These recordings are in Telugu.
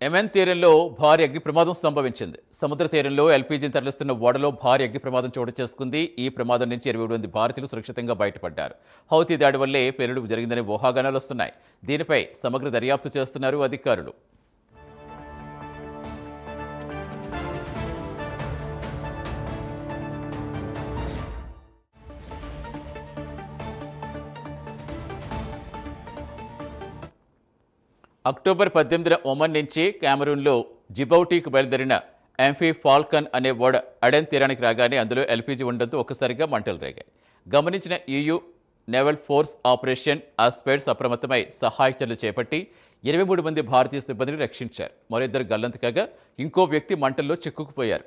యెమెన్ తీరంలో భారీ అగ్ని ప్రమాదం సంభవించింది. సముద్ర తీరంలో ఎల్పీజీని తరలిస్తున్న ఓడలో భారీ అగ్ని ప్రమాదం చోటు చేసుకుంది. ఈ ప్రమాదం నుంచి 27 మంది భారతీయులు సురక్షితంగా బయటపడ్డారు. హౌతీ దాడి వల్లే పేలుడు జరిగిందనే ఊహాగానాలు వస్తున్నాయి. దీనిపై సమగ్ర దర్యాప్తు చేస్తున్నారు అధికారులు. అక్టోబర్ 18న ఒమన్ నుంచి కామరూన్లో జిబౌటీకి బయలుదేరిన ఎంఫీ ఫాల్కన్ అనే ఓడ అడెన్ తీరానికి రాగానే అందులో ఎల్పీజీ ఉండడంతో ఒక్కసారిగా మంటలు రేగాయి. గమనించిన EU నేవల్ ఫోర్స్ ఆపరేషన్ ఆస్పెడ్స్ అప్రమత్తమై సహాయ చర్యలు చేపట్టి 23 మంది భారతీయ సిబ్బందిని రక్షించారు. మరో ఇద్దరు గల్లంతు కాగా ఇంకో వ్యక్తి మంటల్లో చిక్కుకుపోయారు.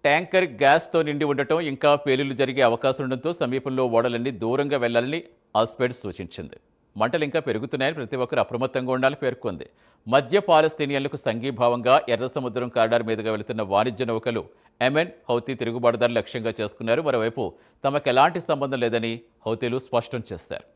ట్యాంకర్ గ్యాస్తో నిండి ఉండటం, ఇంకా పేలుళ్లు జరిగే అవకాశం ఉండడంతో సమీపంలో ఓడలన్నీ దూరంగా వెళ్లాలని ఆస్పెడ్స్ సూచించింది. మంటలు ఇంకా పెరుగుతున్నాయని ప్రతి ఒక్కరు అప్రమత్తంగా ఉండాలని పేర్కొంది. మధ్య పాలస్తీనియన్లకు సంఘీభావంగా ఎర్ర సముద్రం కారిడార్ మీదుగా వెళుతున్న వాణిజ్య నౌకలు యెమెన్, హౌతీ తిరుగుబాటుదారులు లక్ష్యంగా చేసుకున్నారు. మరోవైపు తమకు ఎలాంటి సంబంధం లేదని హౌతీలు స్పష్టం చేశారు.